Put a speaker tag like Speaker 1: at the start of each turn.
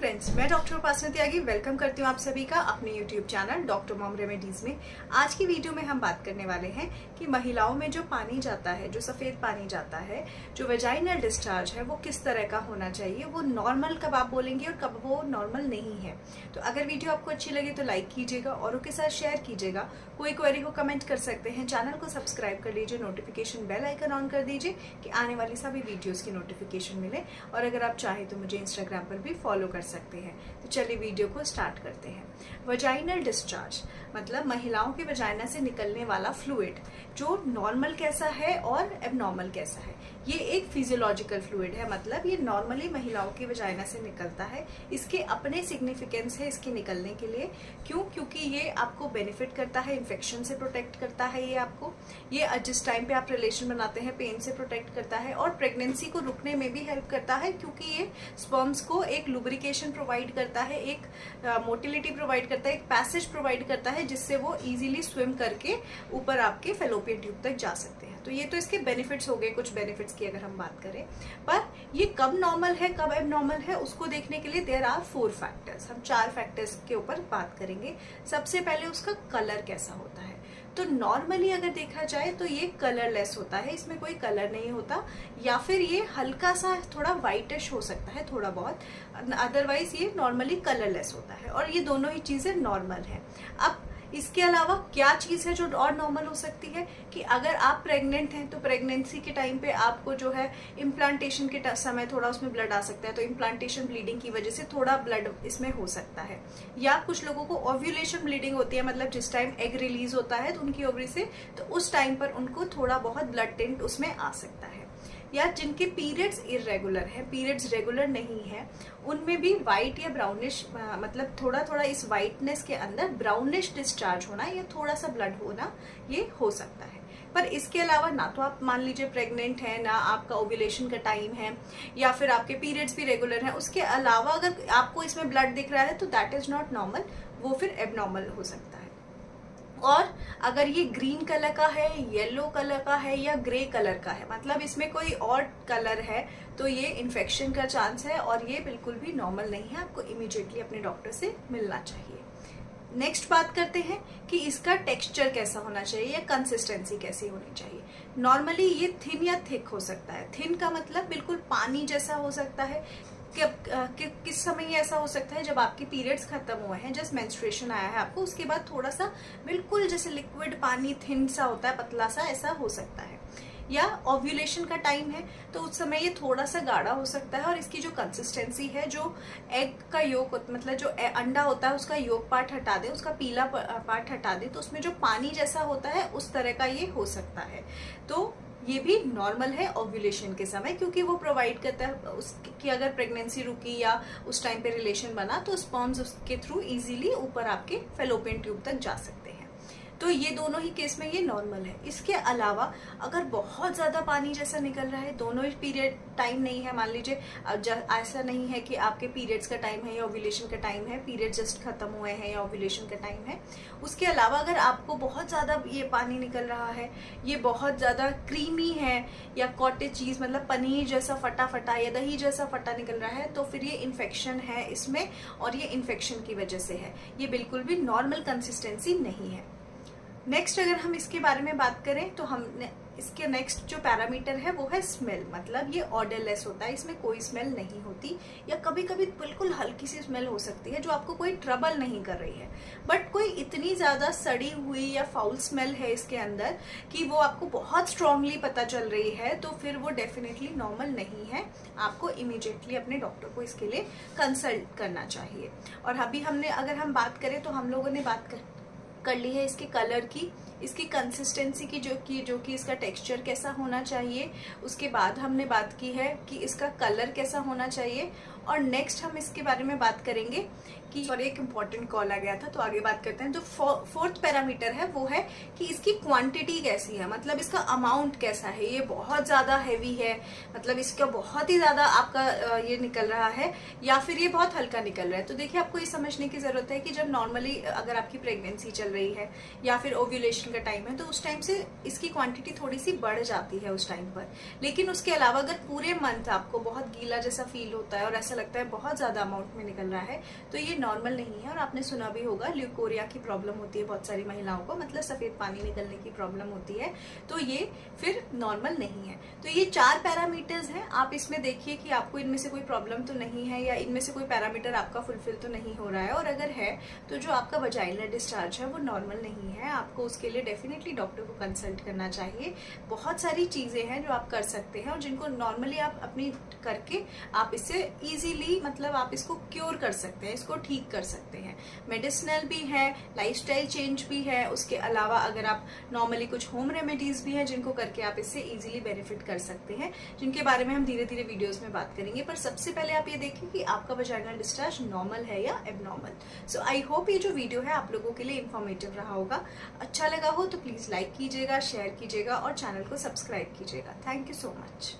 Speaker 1: Friends, मैं doctor उपासना त्यागी welcome करती हूँ आप सभी का अपने YouTube channel doctor mom remedies में। आज की वीडियो में हम बात करने वाले हैं कि महिलाओं में जो पानी जाता है, जो सफ़ेद पानी जाता है, जो वेजाइनल डिस्चार्ज है, वो किस तरह का होना चाहिए, वो नॉर्मल कब आप बोलेंगे और कब वो नॉर्मल नहीं है। तो अगर वीडियो आपको अच्छी लगे तो लाइक कीजिएगा, औरों के साथ शेयर कीजिएगा, कोई क्वेरी को कमेंट कर सकते हैं, चैनल को सब्सक्राइब कर लीजिए, नोटिफिकेशन बेल आइकन ऑन कर दीजिए कि आने वाली सभी वीडियोस की नोटिफिकेशन मिले। और अगर आप चाहें तो मुझे इंस्टाग्राम पर भी फॉलो कर सकते हैं। तो चलिए वीडियो को स्टार्ट करते हैं। वजाइनल डिस्चार्ज मतलब महिलाओं के वजाइना से निकलने वाला फ्लूइड, जो नॉर्मल कैसा है और एबनॉर्मल कैसा है। ये एक फिजियोलॉजिकल फ्लूइड है, मतलब ये नॉर्मली महिलाओं की वजाइना से निकलता है। इसके अपने सिग्निफिकेंस है इसके निकलने के लिए। क्यों? क्योंकि ये आपको बेनिफिट करता है, इन्फेक्शन से प्रोटेक्ट करता है। ये जिस टाइम पे आप रिलेशन बनाते हैं पेन से प्रोटेक्ट करता है, और प्रेगनेंसी को रुकने में भी हेल्प करता है, क्योंकि ये स्पर्म्स को एक लुब्रिकेशन प्रोवाइड करता है, एक मोटिलिटी प्रोवाइड करता है, एक पैसेज प्रोवाइड करता है, जिससे वो इजीली स्विम करके ऊपर आपके फेलोपियन ट्यूब तक जा सकते हैं। तो ये तो इसके बेनिफिट्स हो गए, कुछ बेनिफिट्स की अगर हम बात करें। पर ये कब नॉर्मल है, कब एबनॉर्मल है, उसको देखने के लिए देयर आर 4 फैक्टर्स। हम 4 फैक्टर्स के ऊपर बात करेंगे। सबसे पहले उसका कलर कैसा होता है। तो नॉर्मली अगर देखा जाए तो ये कलरलेस होता है, इसमें कोई कलर नहीं होता, या फिर ये हल्का सा थोड़ा व्हाइटिश हो सकता है थोड़ा बहुत, अदरवाइज ये नॉर्मली कलरलेस होता है। और ये दोनों ही चीजें नॉर्मल है। अब इसके अलावा क्या चीज है जो और नॉर्मल हो सकती है कि अगर आप प्रेग्नेंट हैं तो प्रेगनेंसी के टाइम पे आपको जो है इम्प्लांटेशन के समय थोड़ा उसमें ब्लड आ सकता है, तो इम्प्लांटेशन ब्लीडिंग की वजह से थोड़ा ब्लड इसमें हो सकता है। या कुछ लोगों को ओव्यूलेशन ब्लीडिंग होती है, मतलब जिस टाइम एग रिलीज होता है तो उनकी ओवरी से, तो उस टाइम पर उनको थोड़ा बहुत ब्लड टिंट उसमें आ सकता है। या जिनके पीरियड्स इरेगुलर है, पीरियड्स रेगुलर नहीं है, उनमें भी व्हाइट या ब्राउनिश, मतलब थोड़ा थोड़ा इस व्हाइटनेस के अंदर ब्राउनिश डिस्चार्ज होना या थोड़ा सा ब्लड होना, ये हो सकता है। पर इसके अलावा ना तो आप मान लीजिए प्रेग्नेंट है, ना आपका ओव्यूलेशन का टाइम है, या फिर आपके पीरियड्स भी रेगुलर हैं, उसके अलावा अगर आपको इसमें ब्लड दिख रहा है तो दैट इज नॉट नॉर्मल, वो फिर एबनॉर्मल हो सकता है। और अगर ये ग्रीन कलर का है, येलो कलर का है या ग्रे कलर का है, मतलब इसमें कोई और कलर है, तो ये इन्फेक्शन का चांस है और ये बिल्कुल भी नॉर्मल नहीं है। आपको इमीडिएटली अपने डॉक्टर से मिलना चाहिए। नेक्स्ट बात करते हैं कि इसका टेक्सचर कैसा होना चाहिए या कंसिस्टेंसी कैसी होनी चाहिए। नॉर्मली ये थिन या थिक हो सकता है। थिन का मतलब बिल्कुल पानी जैसा हो सकता है। किस समय ये ऐसा हो सकता है, जब आपके पीरियड्स खत्म हुए हैं, जस्ट मेंस्ट्रुएशन आया है आपको, उसके बाद थोड़ा सा बिल्कुल जैसे लिक्विड पानी थिन सा होता है, पतला सा, ऐसा हो सकता है। या ओव्यूलेशन का टाइम है तो उस समय ये थोड़ा सा गाढ़ा हो सकता है। और इसकी जो कंसिस्टेंसी है, जो एग का योक, मतलब जो अंडा होता है उसका योक पार्ट हटा दे, उसका पीला पार्ट हटा दे, तो उसमें जो पानी जैसा होता है उस तरह का ये हो सकता है। तो ये भी नॉर्मल है ओव्यूलेशन के समय, क्योंकि वो प्रोवाइड करता है उसकी, अगर प्रेगनेंसी रुकी या उस टाइम पे रिलेशन बना तो स्पर्म्स उसके थ्रू इजीली ऊपर आपके फेलोपियन ट्यूब तक जा सकते हैं। तो ये दोनों ही केस में ये नॉर्मल है। इसके अलावा अगर बहुत ज्यादा पानी जैसा निकल रहा है, दोनों ही पीरियड टाइम नहीं है, मान लीजिए ऐसा नहीं है कि आपके पीरियड्स का टाइम है या ओव्यूलेशन का टाइम है, पीरियड जस्ट खत्म हुए हैं या ओव्यूलेशन का टाइम है, उसके अलावा अगर आपको बहुत ज्यादा ये पानी निकल रहा है, ये बहुत ज्यादा क्रीमी है या कॉटेज चीज मतलब पनीर जैसा फटा फटा या दही जैसा फटा निकल रहा है, तो फिर ये इन्फेक्शन है इसमें, और ये इन्फेक्शन की वजह से है। ये बिल्कुल भी नॉर्मल कंसिस्टेंसी नहीं है। नेक्स्ट अगर हम इसके बारे में बात करें तो हमने इसके नेक्स्ट जो पैरामीटर है वो है स्मेल, मतलब ये ऑर्डरलेस होता है, इसमें कोई स्मेल नहीं होती, या कभी कभी बिल्कुल हल्की सी स्मेल हो सकती है जो आपको कोई ट्रबल नहीं कर रही है। बट कोई इतनी ज्यादा सड़ी हुई या फाउल स्मेल है इसके अंदर कि वो आपको बहुत स्ट्रांगली पता चल रही है, तो फिर वो डेफिनेटली नॉर्मल नहीं है। आपको इमीडिएटली अपने डॉक्टर को इसके लिए कंसल्ट करना चाहिए। और अभी हमने अगर हम बात करें तो हम लोगों ने बात कर ली है इसके कलर की, इसकी कंसिस्टेंसी की, जो कि इसका टेक्सचर कैसा होना चाहिए। उसके बाद हमने बात की है कि इसका कलर कैसा होना चाहिए। और नेक्स्ट हम इसके बारे में बात करेंगे कि, सॉरी एक इम्पॉर्टेंट कॉल आ गया था तो आगे बात करते हैं। जो फोर्थ पैरामीटर है वो है कि इसकी क्वांटिटी कैसी है, मतलब इसका अमाउंट कैसा है। ये बहुत ज्यादा हैवी है, मतलब इसका बहुत ही ज्यादा आपका ये निकल रहा है, या फिर ये बहुत हल्का निकल रहा है। तो देखिए आपको ये समझने की जरूरत है कि जब नॉर्मली अगर आपकी प्रेगनेंसी चल रही है या फिर ओव्यूलेशन का टाइम है, तो उस टाइम से इसकी क्वांटिटी थोड़ी सी बढ़ जाती है उस टाइम पर। लेकिन उसके अलावा अगर पूरे मंथ आपको बहुत गीला जैसा फील होता है और ऐसा ऐसा लगता है बहुत ज़्यादा अमाउंट में निकल रहा है, तो ये नॉर्मल नहीं है। और आपने सुना भी होगा ल्यूकोरिया की प्रॉब्लम होती है बहुत सारी महिलाओं को, मतलब सफ़ेद पानी निकलने की प्रॉब्लम होती है, तो ये फिर नॉर्मल नहीं है। तो ये 4 पैरामीटर्स हैं, आप इसमें देखिए कि आपको इनमें से कोई प्रॉब्लम तो नहीं है या इनमें से कोई पैरामीटर आपका फुलफिल तो नहीं हो रहा है। और अगर है तो जो आपका वजाइनल डिस्चार्ज है वो नॉर्मल नहीं है, आपको उसके लिए डेफिनेटली डॉक्टर को कंसल्ट करना चाहिए। बहुत सारी चीज़ें हैं जो आप कर सकते हैं और जिनको नॉर्मली आप अपनी करके आप इससे इजीली, मतलब आप इसको क्योर कर सकते हैं, इसको ठीक कर सकते हैं। मेडिसिनल भी है, लाइफस्टाइल चेंज भी है, उसके अलावा अगर आप नॉर्मली कुछ होम रेमेडीज भी हैं जिनको करके आप इससे इजीली बेनिफिट कर सकते हैं, जिनके बारे में हम धीरे धीरे वीडियोस में बात करेंगे। पर सबसे पहले आप ये देखिए कि आपका वजाइनल डिस्चार्ज नॉर्मल है या एबनॉर्मल। सो आई होप ये जो वीडियो है आप लोगों के लिए इंफॉर्मेटिव रहा होगा। अच्छा लगा हो तो प्लीज लाइक कीजिएगा, शेयर कीजिएगा और चैनल को सब्सक्राइब कीजिएगा। Thank you so much.